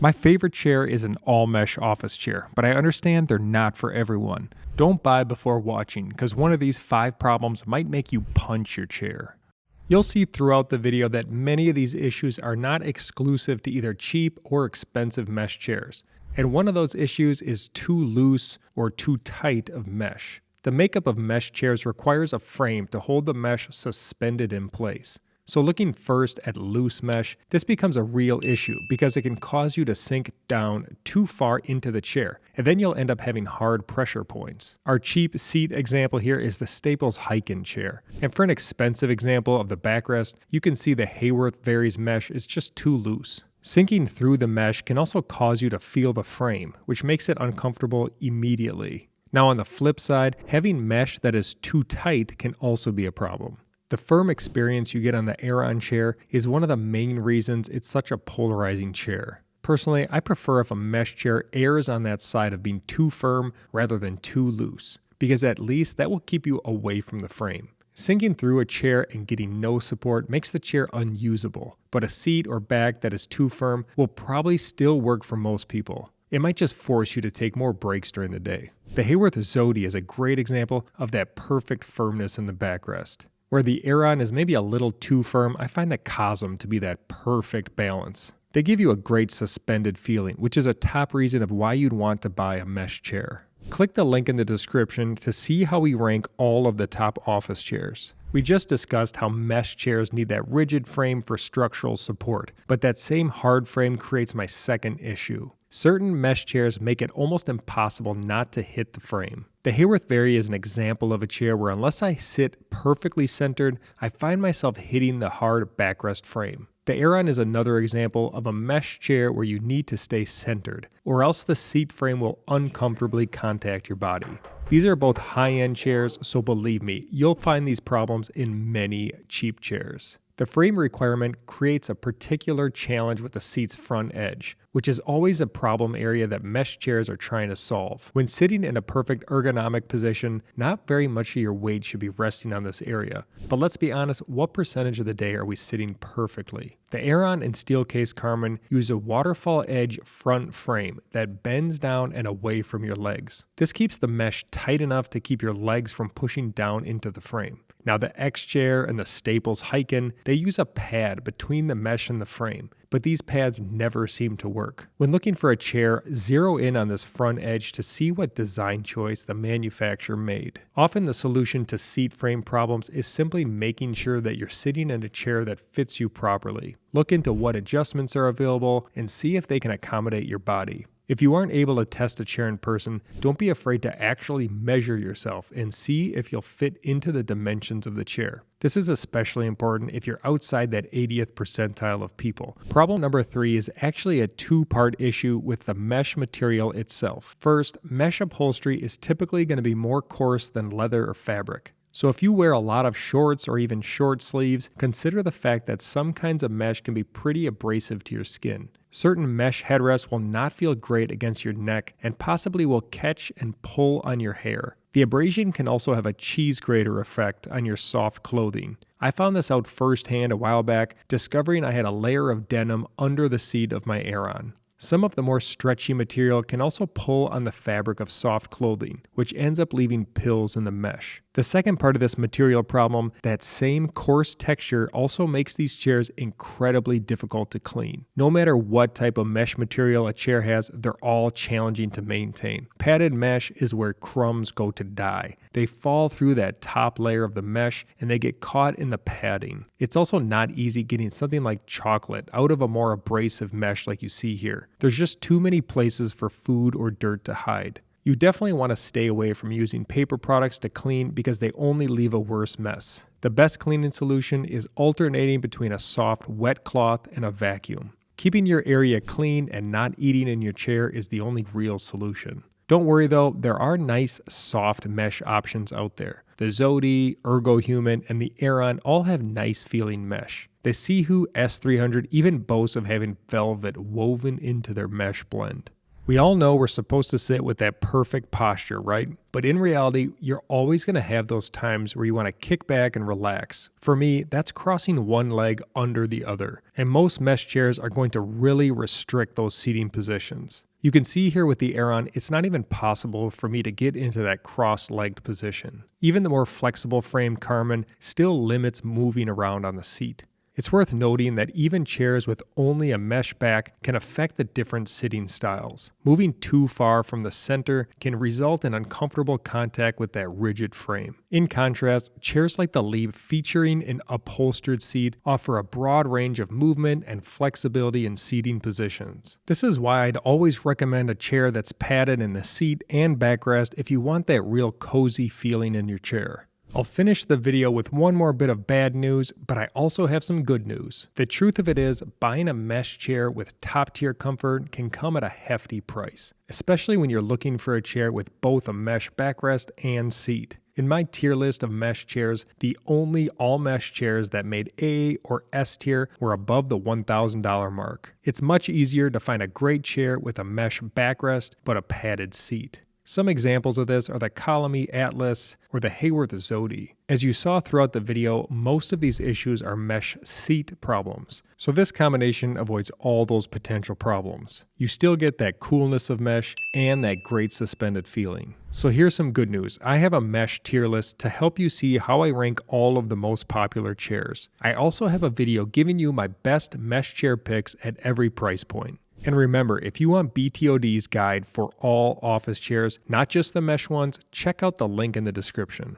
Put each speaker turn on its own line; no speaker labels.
My favorite chair is an all-mesh office chair, but I understand they're not for everyone. Don't buy before watching, because one of these 5 problems might make you punch your chair. You'll see throughout the video that many of these issues are not exclusive to either cheap or expensive mesh chairs. And one of those issues is too loose or too tight of mesh. The makeup of mesh chairs requires a frame to hold the mesh suspended in place. So looking first at loose mesh, this becomes a real issue because it can cause you to sink down too far into the chair, and then you'll end up having hard pressure points. Our cheap seat example here is the Staples Hyken chair. And for an expensive example of the backrest, you can see the Hayworth Varies mesh is just too loose. Sinking through the mesh can also cause you to feel the frame, which makes it uncomfortable immediately. Now on the flip side, having mesh that is too tight can also be a problem. The firm experience you get on the Aeron chair is one of the main reasons it's such a polarizing chair. Personally, I prefer if a mesh chair errs on that side of being too firm rather than too loose, because at least that will keep you away from the frame. Sinking through a chair and getting no support makes the chair unusable, but a seat or back that is too firm will probably still work for most people. It might just force you to take more breaks during the day. The Hayworth Zodi is a great example of that perfect firmness in the backrest. Where the Aeron is maybe a little too firm, I find the Cosm to be that perfect balance. They give you a great suspended feeling, which is a top reason of why you'd want to buy a mesh chair. Click the link in the description to see how we rank all of the top office chairs. We just discussed how mesh chairs need that rigid frame for structural support, but that same hard frame creates my second issue. Certain mesh chairs make it almost impossible not to hit the frame. The Hayworth Vary is an example of a chair where unless I sit perfectly centered, I find myself hitting the hard backrest frame. The Aeron is another example of a mesh chair where you need to stay centered, or else the seat frame will uncomfortably contact your body. These are both high-end chairs, so believe me, you'll find these problems in many cheap chairs. The frame requirement creates a particular challenge with the seat's front edge, which is always a problem area that mesh chairs are trying to solve. When sitting in a perfect ergonomic position, not very much of your weight should be resting on this area. But let's be honest, what percentage of the day are we sitting perfectly? The Aeron and Steelcase Carmen use a waterfall edge front frame that bends down and away from your legs. This keeps the mesh tight enough to keep your legs from pushing down into the frame. Now the X chair and the Staples Hyken, they use a pad between the mesh and the frame, but these pads never seem to work. When looking for a chair, zero in on this front edge to see what design choice the manufacturer made. Often the solution to seat frame problems is simply making sure that you're sitting in a chair that fits you properly. Look into what adjustments are available and see if they can accommodate your body. If you aren't able to test a chair in person, don't be afraid to actually measure yourself and see if you'll fit into the dimensions of the chair. This is especially important if you're outside that 80th percentile of people. Problem number 3 is actually a 2-part issue with the mesh material itself. First, mesh upholstery is typically going to be more coarse than leather or fabric. So if you wear a lot of shorts or even short sleeves, consider the fact that some kinds of mesh can be pretty abrasive to your skin. Certain mesh headrests will not feel great against your neck and possibly will catch and pull on your hair. The abrasion can also have a cheese grater effect on your soft clothing. I found this out firsthand a while back, discovering I had a layer of denim under the seat of my Aeron. Some of the more stretchy material can also pull on the fabric of soft clothing, which ends up leaving pills in the mesh. The second part of this material problem, that same coarse texture also makes these chairs incredibly difficult to clean. No matter what type of mesh material a chair has, they're all challenging to maintain. Padded mesh is where crumbs go to die. They fall through that top layer of the mesh and they get caught in the padding. It's also not easy getting something like chocolate out of a more abrasive mesh like you see here. There's just too many places for food or dirt to hide. You definitely want to stay away from using paper products to clean because they only leave a worse mess. The best cleaning solution is alternating between a soft, wet cloth and a vacuum. Keeping your area clean and not eating in your chair is the only real solution. Don't worry though, there are nice soft mesh options out there. The Zodi, Ergohuman, and the Aeron all have nice feeling mesh. The Sihu S300 even boasts of having velvet woven into their mesh blend. We all know we're supposed to sit with that perfect posture, right? But in reality, you're always going to have those times where you want to kick back and relax. For me, that's crossing one leg under the other. And most mesh chairs are going to really restrict those seating positions. You can see here with the Air on, it's not even possible for me to get into that cross-legged position. Even the more flexible frame Carmen still limits moving around on the seat. It's worth noting that even chairs with only a mesh back can affect the different sitting styles. Moving too far from the center can result in uncomfortable contact with that rigid frame. In contrast, chairs like the Leap featuring an upholstered seat offer a broad range of movement and flexibility in seating positions. This is why I'd always recommend a chair that's padded in the seat and backrest if you want that real cozy feeling in your chair. I'll finish the video with one more bit of bad news, but I also have some good news. The truth of it is, buying a mesh chair with top-tier comfort can come at a hefty price, especially when you're looking for a chair with both a mesh backrest and seat. In my tier list of mesh chairs, the only all-mesh chairs that made A or S tier were above the $1,000 mark. It's much easier to find a great chair with a mesh backrest but a padded seat. Some examples of this are the Colony Atlas or the Hayworth Zodi. As you saw throughout the video, most of these issues are mesh seat problems. So this combination avoids all those potential problems. You still get that coolness of mesh and that great suspended feeling. So here's some good news. I have a mesh tier list to help you see how I rank all of the most popular chairs. I also have a video giving you my best mesh chair picks at every price point. And remember, if you want BTOD's guide for all office chairs, not just the mesh ones, check out the link in the description.